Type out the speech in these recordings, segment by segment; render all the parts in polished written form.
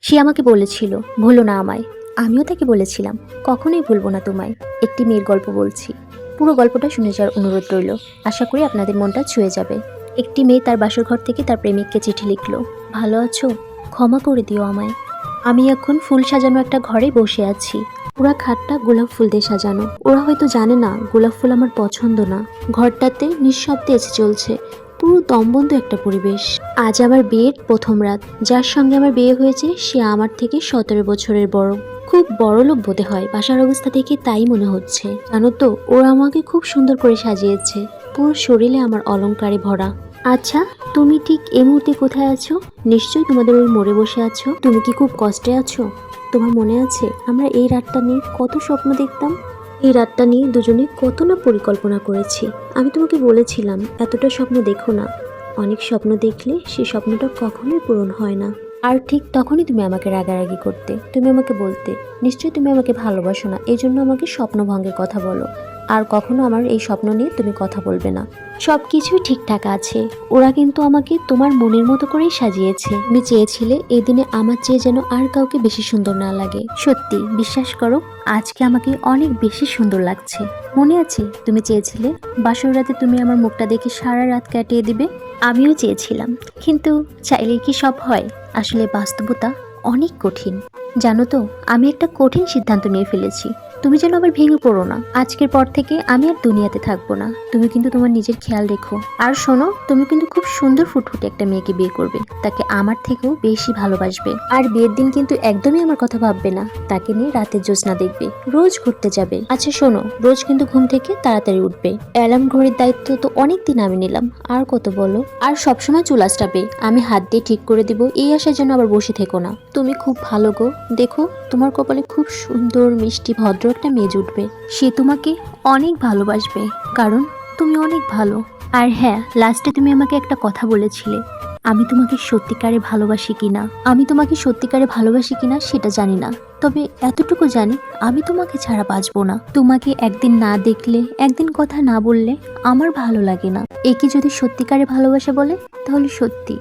সে আমাকে বলেছিল ভুলো না আমায়। আমিও তাকে বলেছিলাম কখনোই ভুলবো না তোমায়। একটি মেয়ের গল্প বলছি, পুরো গল্পটা শুনে যাওয়ার অনুরোধ রইল। আশা করি আপনাদের মনটা ছুঁয়ে যাবে। একটি মেয়ে তার বাসর ঘর থেকে তার প্রেমিককে চিঠি লিখলো, ভালো আছো, ক্ষমা করে দিও আমায়। আমি এখন ফুল সাজানো একটা ঘরে বসে আছি। পুরা খাটটা গোলাপ ফুল দিয়ে সাজানো। ওরা হয়তো জানে না গোলাপ ফুল আমার পছন্দ না। ঘরটাতে নিঃশব্দে এসে চলছে, পুরো দমবন্ধ একটা পরিবেশ। আজ আমার বিয়ের প্রথম রাত। যার সঙ্গে আমার বিয়ে হয়েছে সে আমার থেকে 17 বছরের বড়। খুব বড় লোক বোধে হয়, বাসার অবস্থা দেখে তাই মনে হচ্ছে। জানো তো, ওরা আমাকে খুব সুন্দর করে সাজিয়েছে, পুরো শরীরে আমার অলংকারে ভরা। আচ্ছা, তুমি ঠিক এই মুহূর্তে কোথায় আছো? নিশ্চয়ই তোমাদের ওই মোড়ে বসে আছো। তুমি কি খুব কষ্টে আছো? তোমার মনে আছে আমরা এই রাতটা নিয়ে কত স্বপ্ন দেখতাম? এই রাতটা নিয়ে দুজনে কত না পরিকল্পনা করেছি। আমি তোমাকে বলেছিলাম এতটা স্বপ্ন দেখো না, অনেক স্বপ্ন দেখলে সেই স্বপ্নটা কখনোই পূরণ হয় না। আর ঠিক তখনই তুমি আমাকে রাগারাগি করতে। তুমি আমাকে বলতে নিশ্চয়ই তুমি আমাকে ভালোবাসো না, এই জন্য আমাকে স্বপ্নভঙ্গের কথা বলো। আর কখনো আমার এই স্বপ্ন নিয়ে তুমি কথা বলবে না। সব কিছুই ঠিকঠাক আছে। ওরা কিন্তু আমাকে তোমার মনের মতো করেই সাজিয়েছে। তুমি চেয়েছিলে এই দিনে আমার চেয়ে যেন আর কাউকে বেশি সুন্দর না লাগে। সত্যি বিশ্বাস করো, আজকে আমাকে অনেক বেশি সুন্দর লাগছে। মনে আছে তুমি চেয়েছিলে বাসর রাতে তুমি আমার মুখটা দেখে সারা রাত কাটিয়ে দিবে? আমিও চেয়েছিলাম, কিন্তু চাইলে কি সব হয়? আসলে বাস্তবতা অনেক কঠিন। জানো তো, আমি একটা কঠিন সিদ্ধান্ত নিয়ে ফেলেছি। তুমি যেন আবার ভেঙে পড়ো না। আজকের পর থেকে আমি আর দুনিয়াতে থাকবো না। তুমি কিন্তু তোমার নিজের খেয়াল রেখো। আর শোনো, তুমি কিন্তু খুব সুন্দর ফুটফুটে একটা মেয়েকে বিয়ে করবে, তাকে আমার থেকেও বেশি ভালোবাসবে। আর বিয়ের দিন কিন্তু একদমই আমার কথা ভাববে না। তাকে নিয়ে রাতের জ্যোৎস্না দেখবে, রোজ ঘুরতে যাবে। আচ্ছা শোনো, রোজ কিন্তু ঘুম থেকে তাড়াতাড়ি উঠবে। অ্যালার্ম ঘড়ির দায়িত্ব তো অনেকদিন আমি নিলাম, আর কত বলো। আর সবসময় চুল আঁচড়াবে, আমি হাত দিয়ে ঠিক করে দিব, এই আশার জন্য আবার বসে থেকো না। তুমি খুব ভালো গো, দেখো তোমার কপালে খুব সুন্দর মিষ্টি ভদ্র একটা মেয়ে জুটবে। সে তোমাকে অনেক ভালোবাসবে, কারণ তুমি অনেক ভালো। আর হ্যাঁ, লাস্টে তুমি আমাকে একটা কথা বলেছিলে, আমি তোমাকে সত্যিকারে ভালোবাসি কিনা। আমি তোমাকে সত্যিকারে ভালোবাসি কিনা সেটা জানি না, তবে এতটুকু জানি আমি তোমাকে ছাড়া বাঁচবো না। তোমাকে একদিন না দেখলে, একদিন কথা না বললে আমার ভালো লাগে না। একে যদি সত্যিকারে ভালোবাসা বলে, তাহলে সত্যি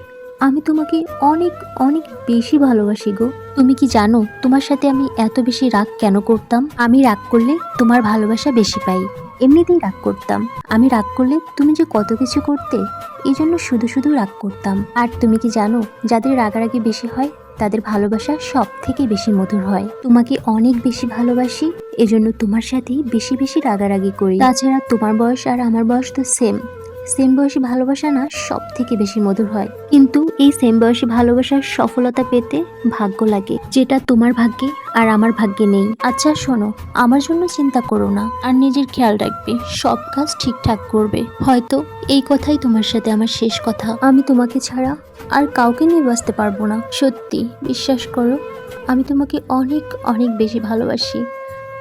আমি তোমাকে অনেক অনেক বেশি ভালোবাসি গো। তুমি কি জানো তোমার সাথে আমি এত বেশি রাগ কেন করতাম? আমি রাগ করলে তোমার ভালোবাসা বেশি পাই, এমনিতেই রাগ করতাম। আমি রাগ করলে তুমি যে কত কিছু করতে, এই জন্য শুধু শুধু রাগ করতাম। আর তুমি কি জানো, যাদের রাগারাগি বেশি হয় তাদের ভালোবাসা সব থেকে বেশি মধুর হয়। তোমাকে অনেক বেশি ভালোবাসি, এজন্য তোমার সাথেই বেশি বেশি রাগারাগি করি। তাছাড়া তোমার বয়স আর আমার বয়স তো সেম বয়সী ভালোবাসা না সব থেকে বেশি মধুর হয়। কিন্তু এই সেম বয়সী ভালোবাসার সফলতা পেতে ভাগ্য লাগে, যেটা তোমার ভাগ্যে আর আমার ভাগ্যে নেই। আচ্ছা শোনো, আমার জন্য চিন্তা করো না, আর নিজের খেয়াল রাখবে, সব কাজ ঠিকঠাক করবে। হয়তো এই কথাই তোমার সাথে আমার শেষ কথা। আমি তোমাকে ছাড়া আর কাউকে নিয়ে বাঁচতে পারবো না। সত্যি বিশ্বাস করো, আমি তোমাকে অনেক অনেক বেশি ভালোবাসি।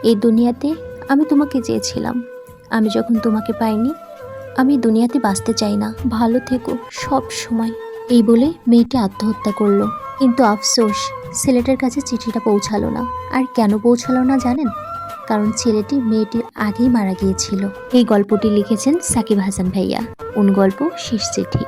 এই দুনিয়াতে আমি তোমাকে চেয়েছিলাম, আমি যখন তোমাকে পাইনি, আমি দুনিয়াতে বাঁচতে চাই না। ভালো থেকো সব সময়। এই বলে মেয়েটি আত্মহত্যা করলো। কিন্তু আফসোস, ছেলেটার কাছে চিঠিটা পৌঁছালো না। আর কেন পৌঁছালো না জানেন? কারণ ছেলেটি মেয়েটির আগেই মারা গিয়েছিল। এই গল্পটি লিখেছেন সাকিব হাসান ভাইয়া। গল্প শেষ চিঠি।